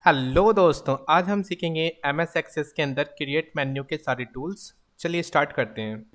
Hello दोस्तों, आज हम सीखेंगे एमएस एक्सेस के अंदर क्रिएट मेन्यू के सारे टूल्स। चलिए स्टार्ट करते हैं।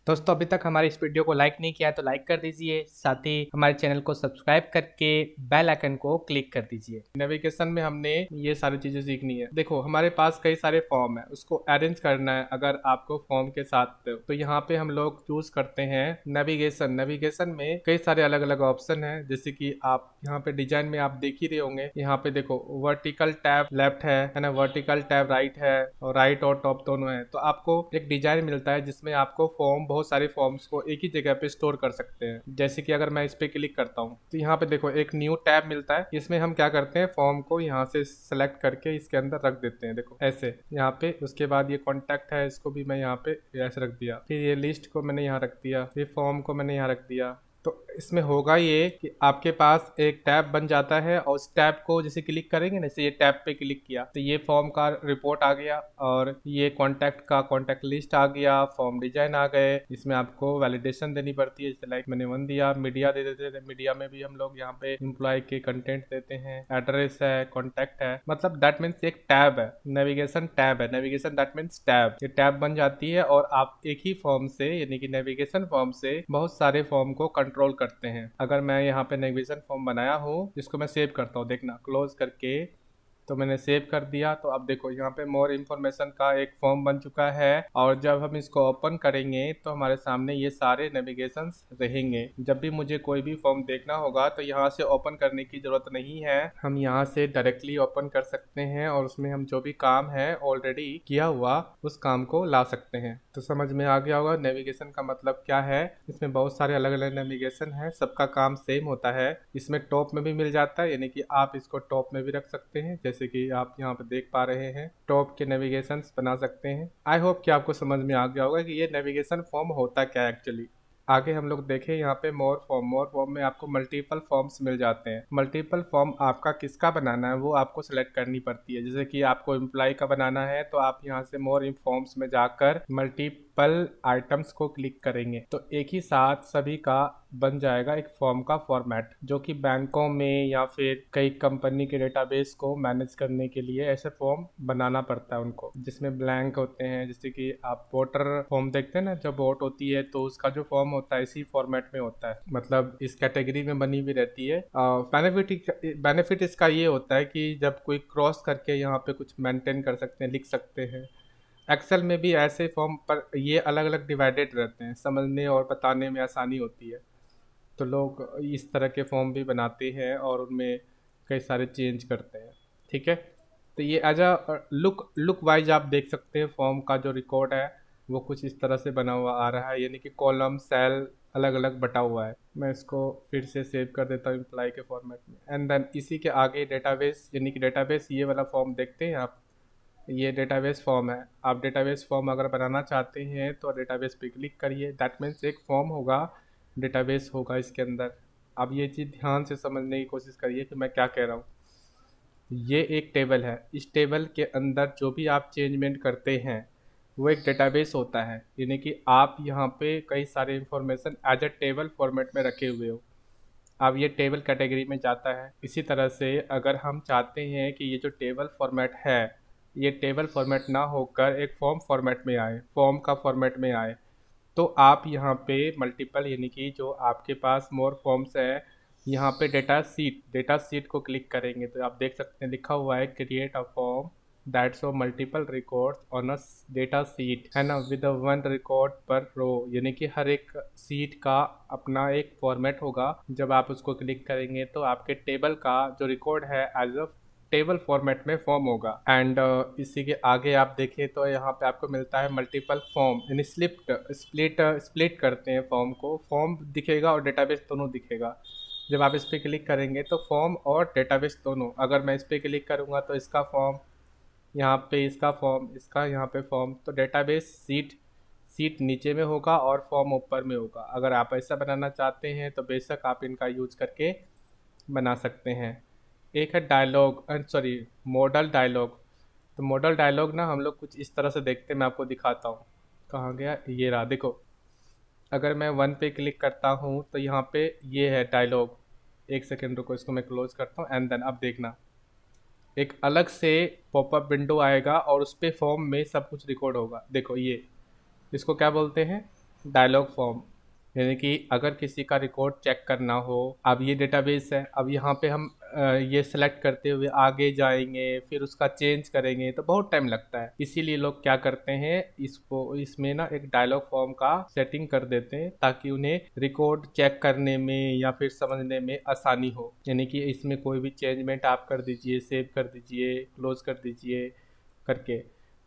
दोस्तों, अभी तक हमारे इस वीडियो को लाइक नहीं किया है तो लाइक कर दीजिए, साथ ही हमारे चैनल को सब्सक्राइब करके बेल आइकन को क्लिक कर दीजिए। नेविगेशन में हमने ये सारी चीजें सीखनी है। देखो, हमारे पास कई सारे फॉर्म है, उसको अरेंज करना है। अगर आपको फॉर्म के साथ तो यहाँ पे हम लोग चूज करते हैं नेविगेशन। नेविगेशन में कई सारे अलग अलग ऑप्शन है, जैसे कि आप यहाँ पे डिजाइन में आप देख ही रहे होंगे। यहाँ पे देखो, वर्टिकल टैब लेफ्ट है ना, वर्टिकल टैब राइट है, और राइट और टॉप दोनों है। तो आपको एक डिजाइन मिलता है जिसमें आपको फॉर्म, बहुत सारे फॉर्म्स को एक ही जगह पे स्टोर कर सकते हैं। जैसे कि अगर मैं इस पे क्लिक करता हूँ तो यहाँ पे देखो एक न्यू टैब मिलता है। इसमें हम क्या करते हैं, फॉर्म को यहाँ से सेलेक्ट करके इसके अंदर रख देते हैं। देखो ऐसे यहाँ पे। उसके बाद ये कॉन्टैक्ट है, इसको भी मैं यहाँ पे ऐसे रख दिया। फिर ये लिस्ट को मैंने यहाँ रख दिया, फिर फॉर्म को मैंने यहाँ रख दिया। तो इसमें होगा ये कि आपके पास एक टैब बन जाता है, और उस टैब को जैसे क्लिक करेंगे ना, जैसे ये टैब पे क्लिक किया तो ये फॉर्म का रिपोर्ट आ गया, और ये कॉन्टैक्ट का कॉन्टैक्ट लिस्ट आ गया, फॉर्म डिजाइन आ गए। इसमें आपको वैलिडेशन देनी पड़ती है, जैसे लाइक मैंने 1 दिया। मीडिया दे देते थे, मीडिया में भी हम लोग यहाँ पे एम्प्लॉय के कंटेंट देते हैं। एड्रेस है, कॉन्टैक्ट है, मतलब दैट मीन्स एक टैब है, नेविगेशन टैब है। Navigation that means tab. ये टैब बन जाती है और आप एक ही फॉर्म से, यानी कि नेविगेशन फॉर्म से बहुत सारे फॉर्म को कंट्रोल करते हैं। अगर मैं यहाँ पे नेविगेशन फॉर्म बनाया हूँ, जिसको मैं सेव करता हूँ, देखना क्लोज करके, तो मैंने सेव कर दिया। तो अब देखो यहाँ पे मोर इन्फॉर्मेशन का एक फॉर्म बन चुका है, और जब हम इसको ओपन करेंगे तो हमारे सामने ये सारे नेविगेशंस रहेंगे। जब भी मुझे कोई भी फॉर्म देखना होगा तो यहाँ से ओपन करने की जरूरत नहीं है, हम यहाँ से डायरेक्टली ओपन कर सकते हैं, और उसमें हम जो भी काम है ऑलरेडी किया हुआ उस काम को ला सकते हैं। तो समझ में आ गया होगा नेविगेशन का मतलब क्या है। इसमें बहुत सारे अलग अलग नेविगेशन है, सबका काम सेम होता है। इसमें टॉप में भी मिल जाता है, यानी कि आप इसको टॉप में भी रख सकते हैं, जैसे कि आप यहाँ पे देख पा रहे हैं। टॉप के नेविगेशंस बना सकते हैं। आई होप कि आपको समझ में आ गया होगा कि ये नेविगेशन फॉर्म होता क्या है एक्चुअली। आगे हम लोग देखें यहाँ पे मोर फॉर्म। मोर फॉर्म में आपको मल्टीपल फॉर्म्स मिल जाते हैं। मल्टीपल फॉर्म आपका किसका बनाना है वो आपको सेलेक्ट करनी पड़ती है। जैसे कि आपको एम्प्लॉय का बनाना है तो आप यहाँ से मोर इन फॉर्म्स में जाकर मल्टीपल आइटम्स को क्लिक करेंगे तो एक ही साथ सभी का बन जाएगा एक फॉर्म का फॉर्मेट, जो कि बैंकों में या फिर कई कंपनी के डेटाबेस को मैनेज करने के लिए ऐसे फॉर्म बनाना पड़ता है उनको, जिसमें ब्लैंक होते हैं। जैसे कि आप वोटर फॉर्म देखते हैं ना, जब वोट होती है तो उसका जो फॉर्म होता है इसी फॉर्मेट में होता है, मतलब इस कैटेगरी में बनी हुई रहती है। बेनिफिट इसका ये होता है कि जब कोई क्रॉस करके यहाँ पे कुछ मेंटेन कर सकते हैं, लिख सकते हैं। एक्सेल में भी ऐसे फॉर्म पर ये अलग अलग डिवाइडेड रहते हैं, समझने और बताने में आसानी होती है। तो लोग इस तरह के फॉर्म भी बनाते हैं और उनमें कई सारे चेंज करते हैं। ठीक है, तो ये एज अ लुक वाइज आप देख सकते हैं फॉर्म का जो रिकॉर्ड है वो कुछ इस तरह से बना हुआ आ रहा है, यानी कि कॉलम सेल अलग अलग बटा हुआ है। मैं इसको फिर से सेव कर देता हूँ एम्प्लॉय के फॉर्मेट में। एंड देन इसी के आगे डेटाबेस, यानी कि डेटाबेस ये वाला फॉर्म देखते हैं आप, ये डेटाबेस फॉर्म है। आप डेटाबेस फॉर्म अगर बनाना चाहते हैं तो डेटाबेस पे क्लिक करिए। दैट मीन्स एक फॉर्म होगा, डेटाबेस होगा इसके अंदर। अब ये चीज़ ध्यान से समझने की कोशिश करिए कि मैं क्या कह रहा हूँ। ये एक टेबल है, इस टेबल के अंदर जो भी आप चेंजमेंट करते हैं वो एक डेटाबेस होता है, यानी कि आप यहाँ पे कई सारे information as a table format में रखे हुए हो। अब ये टेबल कैटेगरी में जाता है। इसी तरह से अगर हम चाहते हैं कि ये जो टेबल फॉर्मेट है ये टेबल फॉर्मेट ना होकर एक फॉर्म फॉर्मेट में आए, फॉर्म का फॉर्मेट में आए, तो आप यहाँ पे मल्टीपल, यानी कि जो आपके पास मोर फॉर्म्स है, यहाँ पे डेटा सीट को क्लिक करेंगे तो आप देख सकते हैं लिखा हुआ है create a form that show multiple record on a data seat, है ना, विद वन रिकॉर्ड पर रो, यानी कि हर एक सीट का अपना एक फॉर्मेट होगा। जब आप उसको क्लिक करेंगे तो आपके टेबल का जो रिकॉर्ड है एज अ टेबल फॉर्मेट में फॉर्म होगा। एंड इसी के आगे आप देखें तो यहाँ पे आपको मिलता है मल्टीपल फॉर्म, यानी स्प्लिट करते हैं फॉर्म को। फॉर्म दिखेगा और डेटाबेस दोनों दिखेगा। जब आप इस पर क्लिक करेंगे तो फॉर्म और डेटाबेस दोनों, अगर मैं इस पर क्लिक करूँगा तो इसका फॉर्म यहाँ पे, इसका फॉर्म, इसका यहाँ पे फॉर्म, तो डेटाबेस सीट नीचे में होगा और फॉर्म ऊपर में होगा। अगर आप ऐसा बनाना चाहते हैं तो बेशक आप इनका यूज करके बना सकते हैं। एक है डायलॉग, सॉरी, मॉडल डायलॉग। तो मॉडल डायलॉग ना हम लोग कुछ इस तरह से देखते हैं, मैं आपको दिखाता हूँ। कहाँ गया, ये रहा, देखो। अगर मैं 1 पे क्लिक करता हूँ तो यहाँ पे ये है डायलॉग। एक सेकेंड रुको, इसको मैं क्लोज करता हूँ एंड देन अब देखना। एक अलग से पॉपअप विंडो आएगा और उस पे फॉर्म में सब कुछ रिकॉर्ड होगा। देखो ये, इसको क्या बोलते हैं, डायलॉग फॉर्म। यानी कि अगर किसी का रिकॉर्ड चेक करना हो, अब ये डेटाबेस है, अब यहाँ पे हम ये सेलेक्ट करते हुए आगे जाएंगे, फिर उसका चेंज करेंगे तो बहुत टाइम लगता है। इसीलिए लोग क्या करते हैं, इसको इसमें ना एक डायलॉग फॉर्म का सेटिंग कर देते हैं ताकि उन्हें रिकॉर्ड चेक करने में या फिर समझने में आसानी हो। यानी कि इसमें कोई भी चेंजमेंट आप कर दीजिए, सेव कर दीजिए, क्लोज कर दीजिए करके।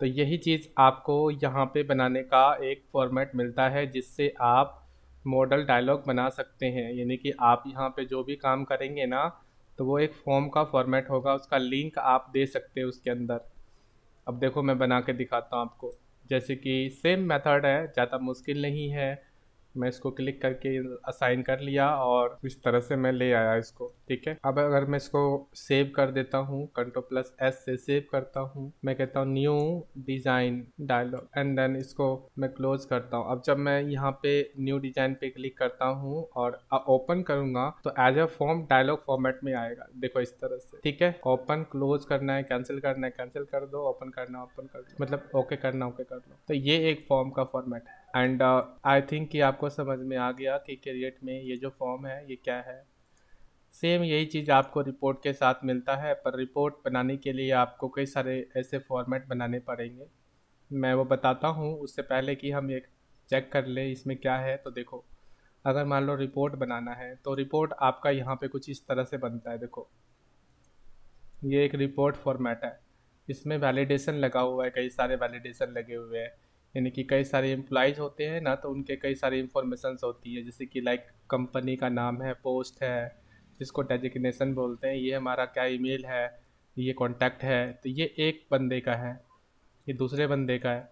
तो यही चीज़ आपको यहाँ पे बनाने का एक फॉर्मेट मिलता है जिससे आप मॉडल डायलॉग बना सकते हैं। यानी कि आप यहाँ पे जो भी काम करेंगे ना, तो वो एक फॉर्म का फॉर्मेट होगा, उसका लिंक आप दे सकते हैं उसके अंदर। अब देखो मैं बना के दिखाता हूँ आपको। जैसे कि सेम मेथड है, ज़्यादा मुश्किल नहीं है। मैं इसको क्लिक करके असाइन कर लिया और इस तरह से मैं ले आया इसको। ठीक है, अब अगर मैं इसको सेव कर देता हूँ, Ctrl+S से सेव करता हूँ, मैं कहता हूँ new design dialogue and then इसको मैं क्लोज करता हूँ। अब जब मैं यहाँ पे न्यू डिज़ाइन पे क्लिक करता हूँ और ओपन करूँगा तो as a form dialogue format में आएगा। देखो इस तरह से। ठीक है, ओपन क्लोज करना है, कैंसिल करना है कैंसिल कर दो, ओपन करना ओपन कर दो, मतलब ओके करना ओके कर लो। तो ये एक फॉर्म का फॉर्मेट है। एंड आई थिंक कि आपको समझ में आ गया कि क्रिएट में ये जो फॉर्म है ये क्या है। सेम यही चीज़ आपको रिपोर्ट के साथ मिलता है, पर रिपोर्ट बनाने के लिए आपको कई सारे ऐसे फॉर्मेट बनाने पड़ेंगे। मैं वो बताता हूँ उससे पहले कि हम ये चेक कर लें इसमें क्या है। तो देखो, अगर मान लो रिपोर्ट बनाना है तो रिपोर्ट आपका यहाँ पे कुछ इस तरह से बनता है। देखो ये एक रिपोर्ट फॉर्मेट है, इसमें वैलिडेशन लगा हुआ है, कई सारे वैलिडेशन लगे हुए हैं। यानी कि कई सारे एम्प्लॉयज़ होते हैं ना, तो उनके कई सारी इंफॉर्मेशंस होती है, जैसे कि लाइक कंपनी का नाम है, पोस्ट है जिसको डेजिग्नेशन बोलते हैं, ये हमारा क्या ईमेल है, ये कॉन्टैक्ट है। तो ये एक बंदे का है, ये दूसरे बंदे का है।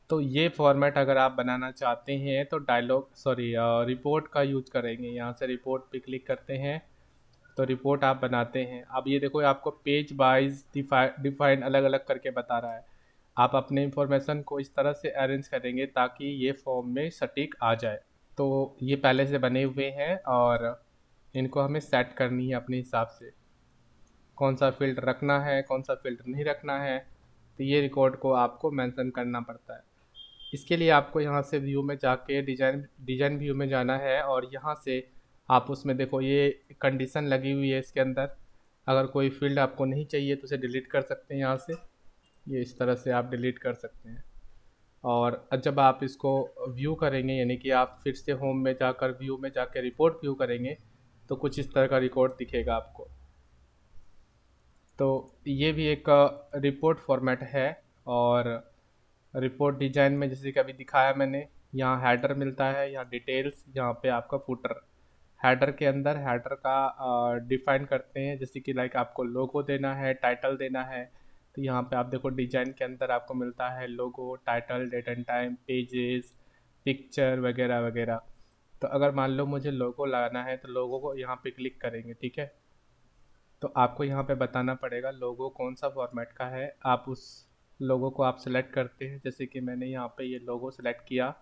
तो ये फॉर्मेट अगर आप बनाना चाहते हैं तो डायलॉग सॉरी रिपोर्ट का यूज करेंगे। यहाँ से रिपोर्ट पे क्लिक करते हैं तो रिपोर्ट आप बनाते हैं। अब ये देखो आपको पेज वाइज डिफाइन अलग अलग करके बता रहा है। आप अपने इंफॉर्मेशन को इस तरह से अरेंज करेंगे ताकि ये फॉर्म में सटीक आ जाए। तो ये पहले से बने हुए हैं और इनको हमें सेट करनी है अपने हिसाब से, कौन सा फील्ड रखना है कौन सा फील्ड नहीं रखना है। तो ये रिकॉर्ड को आपको मेंशन करना पड़ता है। इसके लिए आपको यहाँ से व्यू में जाके डिज़ाइन व्यू में जाना है और यहाँ से आप उसमें देखो ये कंडीशन लगी हुई है इसके अंदर। अगर कोई फील्ड आपको नहीं चाहिए तो उसे डिलीट कर सकते हैं यहाँ से, ये इस तरह से आप डिलीट कर सकते हैं। और जब आप इसको व्यू करेंगे, यानी कि आप फिर से होम में जाकर व्यू में जाकर रिपोर्ट व्यू करेंगे, तो कुछ इस तरह का रिकॉर्ड दिखेगा आपको। तो ये भी एक रिपोर्ट फॉर्मेट है। और रिपोर्ट डिजाइन में जैसे कि अभी दिखाया मैंने, यहाँ हेडर मिलता है, यहाँ डिटेल्स, यहाँ पे आपका फुटर। हेडर के अंदर हेडर का डिफाइन करते हैं, जैसे कि लाइक आपको लोगो देना है, टाइटल देना है। तो यहाँ पे आप देखो डिजाइन के अंदर आपको मिलता है logo, title, date and time, pages, picture वगैरह वगैरह। तो अगर मान लो मुझे लोगो लगाना है तो लोगो को यहाँ पे क्लिक करेंगे। ठीक है, तो आपको यहाँ पे बताना पड़ेगा लोगो कौन सा फॉर्मेट का है। आप उस लोगो को आप सेलेक्ट करते हैं, जैसे कि मैंने यहाँ पे ये लोगो सेलेक्ट किया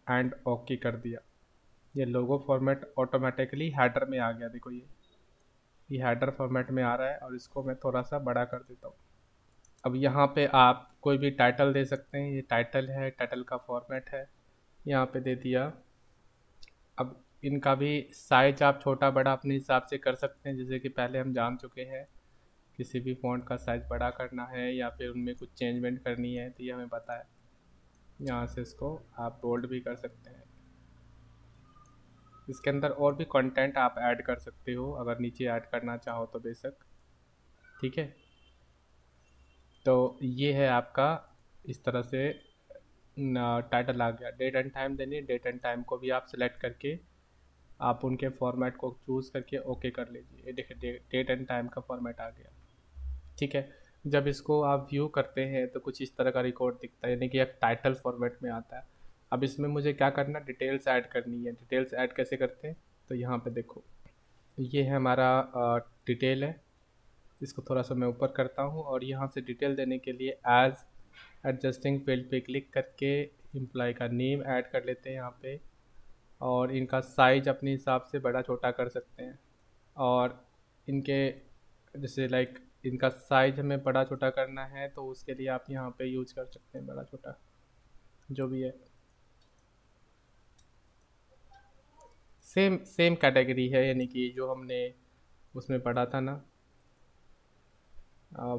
एंड ओके कर दिया। ये लोगो फॉर्मेट ऑटोमेटिकली हेडर में आ गया। देखो ये हेडर फॉर्मेट में आ रहा है और इसको मैं थोड़ा सा बड़ा कर देता हूँ। अब यहाँ पे आप कोई भी टाइटल दे सकते हैं, ये टाइटल है, टाइटल का फॉर्मेट है, यहाँ पे दे दिया। अब इनका भी साइज आप छोटा बड़ा अपने हिसाब से कर सकते हैं, जैसे कि पहले हम जान चुके हैं। किसी भी फ़ॉन्ट का साइज़ बड़ा करना है या फिर उनमें कुछ चेंजमेंट करनी है तो ये हमें पता है। यहाँ से इसको आप बोल्ड भी कर सकते हैं। इसके अंदर और भी कंटेंट आप ऐड कर सकते हो, अगर नीचे ऐड करना चाहो तो बेशक। ठीक है, तो ये है आपका इस तरह से टाइटल आ गया। डेट एंड टाइम देनी है, डेट एंड टाइम को भी आप सेलेक्ट करके आप उनके फॉर्मेट को चूज़ करके ओके कर लीजिए। ये देखिए डेट एंड टाइम का फॉर्मेट आ गया। ठीक है, जब इसको आप व्यू करते हैं तो कुछ इस तरह का रिकॉर्ड दिखता है, यानी कि एक टाइटल फॉर्मेट में आता है। अब इसमें मुझे क्या करना, डिटेल्स ऐड करनी है। डिटेल्स ऐड कैसे करते हैं, तो यहाँ पे देखो ये है हमारा डिटेल है। इसको थोड़ा सा मैं ऊपर करता हूँ और यहाँ से डिटेल देने के लिए एज एडजस्टिंग फील्ड पे क्लिक करके एम्प्लॉय का नेम ऐड कर लेते हैं यहाँ पे। और इनका साइज अपने हिसाब से बड़ा छोटा कर सकते हैं। और इनके जैसे लाइक इनका साइज हमें बड़ा छोटा करना है तो उसके लिए आप यहाँ पे यूज कर सकते हैं बड़ा छोटा जो भी है। सेम सेम कैटेगरी है, यानी कि जो हमने उसमें पढ़ा था ना,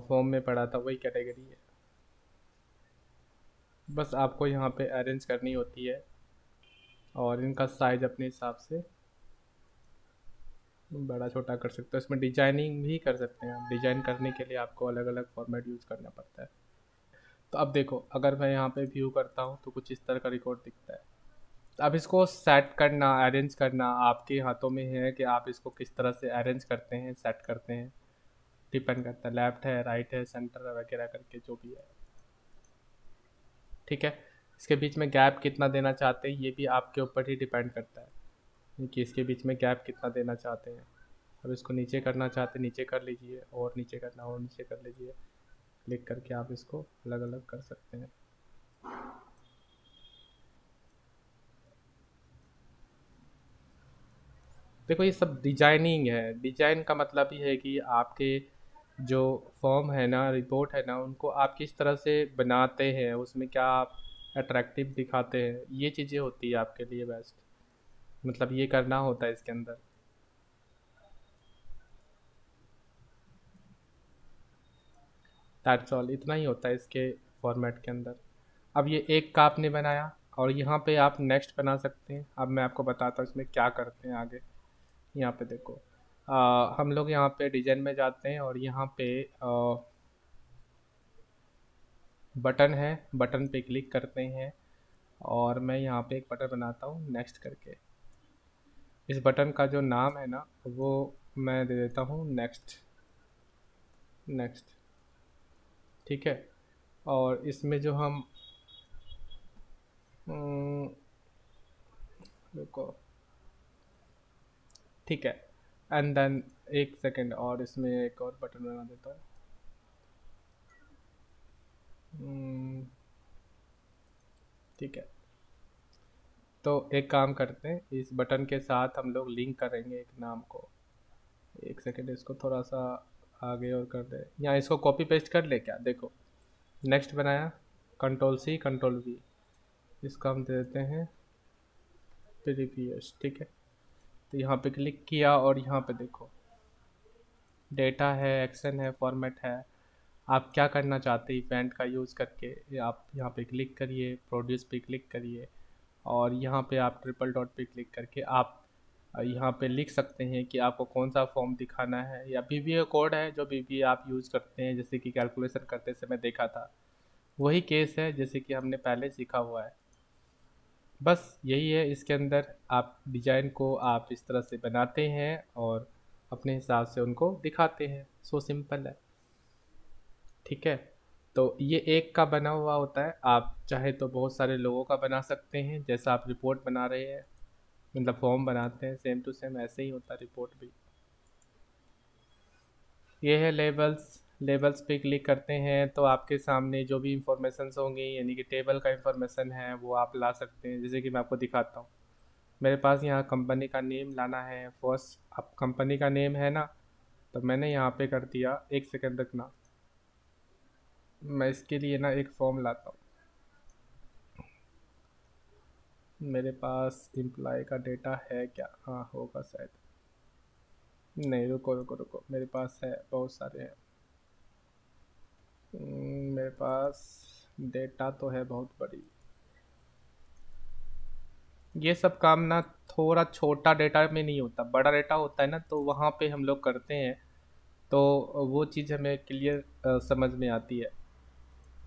फॉर्म में पढ़ा था, वही कैटेगरी है। बस आपको यहाँ पे अरेंज करनी होती है और इनका साइज अपने हिसाब से बड़ा छोटा कर सकते हो। इसमें डिजाइनिंग भी कर सकते हैं आप। डिजाइन करने के लिए आपको अलग अलग फॉर्मेट यूज़ करना पड़ता है। तो अब देखो, अगर मैं यहाँ पे व्यू करता हूँ तो कुछ इस तरह का रिकॉर्ड दिखता है। अब इसको सेट करना, अरेंज करना आपके हाथों में है कि आप इसको किस तरह से अरेंज करते हैं, सेट करते हैं। डिपेंड करता है, लेफ्ट है, राइट है, सेंटर है, वगैरह करके जो भी है। ठीक है। इसके बीच में गैप कितना देना चाहते हैं ये भी आपके ऊपर ही डिपेंड करता है कि इसके बीच में गैप कितना देना चाहते हैं। अब इसको नीचे करना चाहते हैं नीचे कर लीजिए, और नीचे करना हो नीचे कर लीजिए। क्लिक करके आप इसको अलग अलग कर सकते हैं। देखो ये सब डिजाइनिंग है। डिजाइन का मतलब ये है कि आपके जो फॉर्म है ना, रिपोर्ट है ना, उनको आप किस तरह से बनाते हैं, उसमें क्या आप अट्रैक्टिव दिखाते हैं, ये चीज़ें होती है आपके लिए बेस्ट। मतलब ये करना होता है इसके अंदर। दैट्स ऑल, इतना ही होता है इसके फॉर्मेट के अंदर। अब ये एक का आपने बनाया और यहाँ पे आप नेक्स्ट बना सकते हैं। अब मैं आपको बताता हूँ इसमें क्या करते हैं आगे। यहाँ पे देखो, हम लोग यहाँ पे डिजाइन में जाते हैं और यहाँ पे बटन है, बटन पे क्लिक करते हैं और मैं यहाँ पे एक बटन बनाता हूँ नेक्स्ट करके। इस बटन का जो नाम है ना वो मैं दे देता हूँ नेक्स्ट। नेक्स्ट, ठीक है। और इसमें जो हम रुको, ठीक है। एंड देन एक सेकेंड, और इसमें एक और बटन बना देता हूँ। ठीक है। तो एक काम करते हैं, इस बटन के साथ हम लोग लिंक करेंगे एक नाम को। एक सेकेंड, इसको थोड़ा सा आगे और कर दे, या इसको कॉपी पेस्ट कर ले क्या। देखो नेक्स्ट बनाया, कंट्रोल सी कंट्रोल वी, इसका हम दे देते हैं प्रीवियस। ठीक है। तो यहाँ पे क्लिक किया और यहाँ पे देखो डेटा है, एक्शन है, फॉर्मेट है। आप क्या करना चाहते हैं इवेंट का यूज़ करके, आप यहाँ पे क्लिक करिए, प्रोड्यूस पे क्लिक करिए और यहाँ पे आप ट्रिपल डॉट पे क्लिक करके आप यहाँ पे लिख सकते हैं कि आपको कौन सा फॉर्म दिखाना है, या बीबीए कोड है जो बीबीए आप यूज़ करते हैं, जैसे कि कैलकुलेशन करते समय देखा था, वही केस है जैसे कि हमने पहले सीखा हुआ है। बस यही है इसके अंदर। आप डिज़ाइन को आप इस तरह से बनाते हैं और अपने हिसाब से उनको दिखाते हैं। सो सिंपल है। ठीक है। तो ये एक का बना हुआ होता है। आप चाहे तो बहुत सारे लोगों का बना सकते हैं, जैसा आप रिपोर्ट बना रहे हैं, मतलब फॉर्म बनाते हैं, सेम टू सेम ऐसे ही होता है रिपोर्ट भी। ये है लेबल्स। लेबल्स पे क्लिक करते हैं तो आपके सामने जो भी इंफॉर्मेशन होंगी, यानी कि टेबल का इंफॉर्मेशन है, वो आप ला सकते हैं। जैसे कि मैं आपको दिखाता हूँ, मेरे पास यहाँ कंपनी का नेम लाना है फर्स्ट। अब कंपनी का नेम है ना, तो मैंने यहाँ पे कर दिया। एक सेकेंड रखना, मैं इसके लिए ना एक फॉर्म लाता हूँ। मेरे पास एम्प्लॉय का डेटा है क्या, हाँ होगा शायद। नहीं, रुको रुको रुको, मेरे पास है, बहुत सारे हैं। मेरे पास डेटा तो है बहुत बड़ी। ये सब काम ना थोड़ा छोटा डेटा में नहीं होता, बड़ा डेटा होता है ना, तो वहाँ पे हम लोग करते हैं। तो वो चीज़ हमें क्लियर समझ में आती है।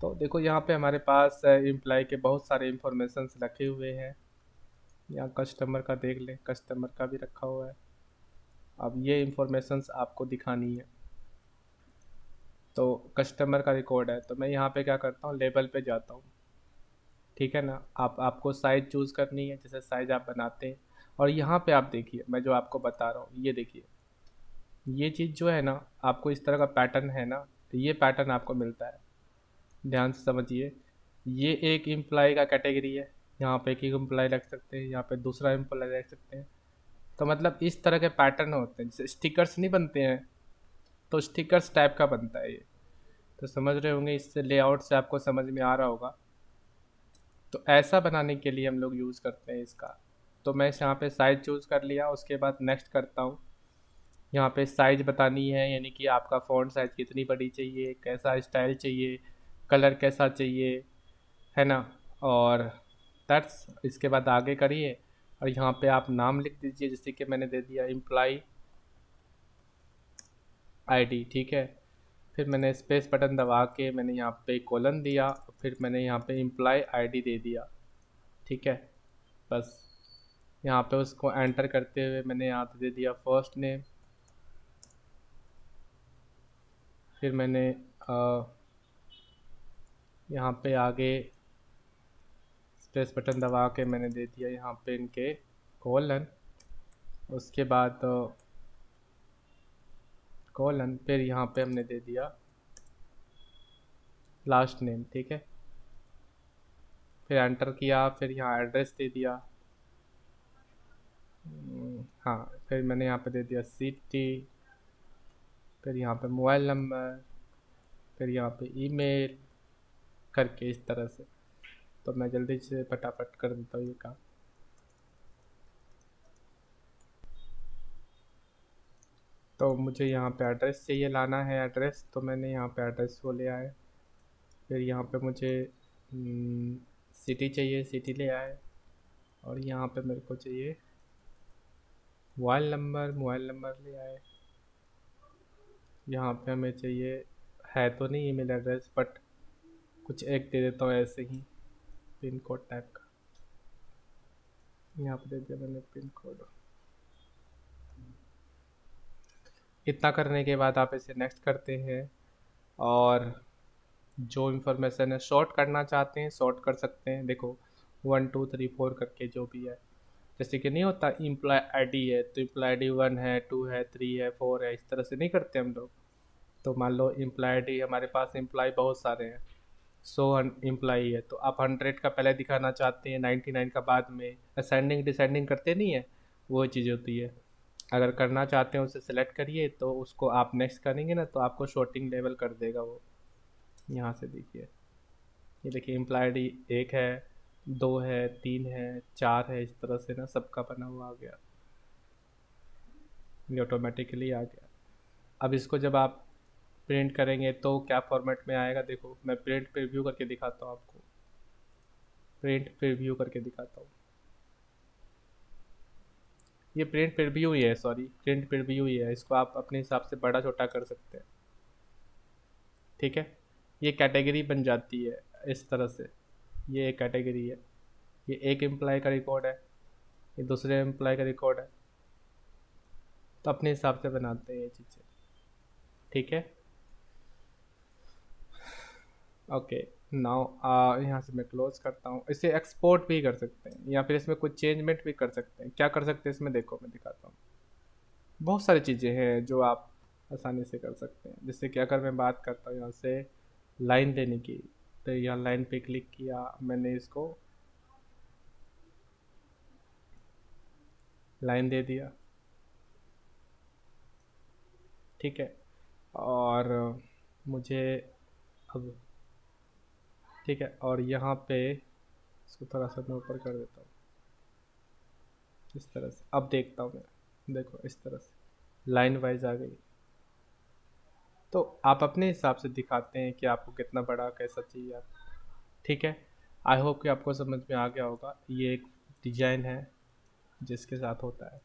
तो देखो यहाँ पे हमारे पास एम्प्लॉय के बहुत सारे इंफॉर्मेशंस रखे हुए हैं। यहाँ कस्टमर का देख लें, कस्टमर का भी रखा हुआ है। अब ये इंफॉर्मेशंस आपको दिखानी है। तो कस्टमर का रिकॉर्ड है, तो मैं यहाँ पे क्या करता हूँ, लेबल पे जाता हूँ। ठीक है ना। आपको साइज़ चूज़ करनी है, जैसे साइज़ आप बनाते हैं। और यहाँ पे आप देखिए, मैं जो आपको बता रहा हूँ ये देखिए, ये चीज़ जो है ना, आपको इस तरह का पैटर्न है ना, तो ये पैटर्न आपको मिलता है। ध्यान से समझिए, ये एक एम्प्लॉय का कैटेगरी है। यहाँ पे एक एम्प्लॉय रख सकते हैं, यहाँ पे दूसरा एम्प्लॉय रख सकते हैं। तो मतलब इस तरह के पैटर्न होते हैं, जैसे स्टिकर्स नहीं बनते हैं, तो स्टिकर्स टाइप का बनता है ये, तो समझ रहे होंगे, इससे लेआउट से आपको समझ में आ रहा होगा। तो ऐसा बनाने के लिए हम लोग यूज़ करते हैं इसका। तो मैं यहाँ पे साइज़ चूज़ कर लिया, उसके बाद नेक्स्ट करता हूँ। यहाँ पे साइज़ बतानी है, यानी कि आपका फ़ॉन्ट साइज़ कितनी बड़ी चाहिए, कैसा स्टाइल चाहिए, कलर कैसा चाहिए, है ना। और दैट्स, इसके बाद आगे करिए और यहाँ पे आप नाम लिख दीजिए, जैसे कि मैंने दे दिया एम्प्लॉय आईडी, ठीक है। फिर मैंने स्पेस बटन दबा के मैंने यहाँ पे कोलन दिया, फिर मैंने यहाँ पे एम्प्लॉय आईडी दे दिया, ठीक है। बस यहाँ पे उसको एंटर करते हुए मैंने यहाँ पे दे दिया फर्स्ट नेम। फिर मैंने यहाँ पे आगे स्पेस बटन दबा के मैंने दे दिया यहाँ पे इनके कोलन, उसके बाद कोलन, फिर यहाँ पे हमने दे दिया लास्ट नेम, ठीक है। फिर एंटर किया, फिर यहाँ एड्रेस दे दिया, हाँ। फिर मैंने यहाँ पे दे दिया सिटी, फिर यहाँ पे मोबाइल नंबर, फिर यहाँ पे ईमेल करके इस तरह से। तो मैं जल्दी से फटाफट कर देता हूँ ये काम। तो मुझे यहाँ पे एड्रेस चाहिए, लाना है एड्रेस, तो मैंने यहाँ पे एड्रेस को ले आए। फिर यहाँ पे मुझे सिटी चाहिए, सिटी ले आए। और यहाँ पे मेरे को चाहिए मोबाइल नंबर, मोबाइल नंबर ले आए। यहाँ पे हमें चाहिए, है तो नहीं ईमेल एड्रेस, बट कुछ एक दे देता हूँ ऐसे ही, पिन कोड टाइप का। यहाँ पे दे दिया मैंने पिन कोड। इतना करने के बाद आप इसे नेक्स्ट करते हैं, और जो इन्फॉर्मेशन है शॉर्ट करना चाहते हैं शॉर्ट कर सकते हैं। देखो 1 2 3 4 करके जो भी है, जैसे कि नहीं होता एम्प्लॉय आईडी है तो एम्प्लॉय आईडी 1 है, 2 है, 3 है, 4 है, इस तरह से नहीं करते हम लोग। तो मान लो एम्प्लॉय आईडी, हमारे पास एम्प्लॉय बहुत सारे हैं, 100 एम्प्लॉय है, तो आप 100 का पहले दिखाना चाहते हैं, 99 का बाद में, असेंडिंग डिसेंडिंग करते नहीं है, वो चीज़ होती है। अगर करना चाहते हैं उसे सेलेक्ट करिए, तो उसको आप नेक्स्ट करेंगे ना तो आपको शॉर्टिंग लेवल कर देगा वो। यहाँ से देखिए, ये देखिए एम्प्लॉय आईडी 1 है, 2 है, 3 है, 4 है, इस तरह से ना सबका बना हुआ आ गया, ये ऑटोमेटिकली आ गया। अब इसको जब आप प्रिंट करेंगे तो क्या फॉर्मेट में आएगा, देखो मैं प्रिंट प्रीव्यू करके दिखाता हूँ आपको, प्रिंट प्रीव्यू करके दिखाता हूँ। ये प्रिंट प्रीव्यू ही है, सॉरी प्रिंट प्रीव्यू ही है, इसको आप अपने हिसाब से बड़ा छोटा कर सकते हैं, ठीक है। ये कैटेगरी बन जाती है इस तरह से, ये एक कैटेगरी है, ये एक एम्प्लॉय का रिकॉर्ड है, ये दूसरे एम्प्लॉय का रिकॉर्ड है, तो अपने हिसाब से बनाते हैं ये चीज़ें, ठीक है। ओके नाउ यहाँ से मैं क्लोज करता हूँ। इसे एक्सपोर्ट भी कर सकते हैं या फिर इसमें कुछ चेंजमेंट भी कर सकते हैं। क्या कर सकते हैं इसमें, देखो मैं दिखाता हूँ। बहुत सारी चीज़ें हैं जो आप आसानी से कर सकते हैं। जैसे कि अगर मैं बात करता हूँ यहाँ से लाइन देने की, तो यहाँ लाइन पे क्लिक किया मैंने, इसको लाइन दे दिया, ठीक है। और मुझे अब, ठीक है, और यहाँ पे इसको थोड़ा सा मैं ऊपर कर देता हूँ इस तरह से। अब देखता हूँ मैं, देखो इस तरह से लाइन वाइज आ गई। तो आप अपने हिसाब से दिखाते हैं कि आपको कितना बड़ा कैसा चाहिए आप, ठीक है। आई होप कि आपको समझ में आ गया होगा। ये एक डिजाइन है जिसके साथ होता है।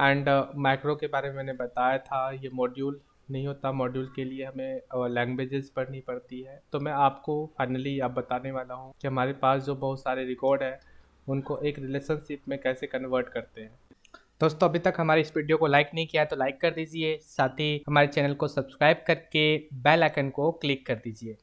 एंड मैक्रो के बारे में मैंने बताया था, ये मॉड्यूल नहीं होता, मॉड्यूल के लिए हमें लैंग्वेजेस पढ़नी पड़ती है। तो मैं आपको फाइनली अब बताने वाला हूँ कि हमारे पास जो बहुत सारे रिकॉर्ड है उनको एक रिलेशनशिप में कैसे कन्वर्ट करते हैं। दोस्तों अभी तक हमारी इस वीडियो को लाइक नहीं किया है तो लाइक कर दीजिए, साथ ही हमारे चैनल को सब्सक्राइब करके बेल आइकन को क्लिक कर दीजिए।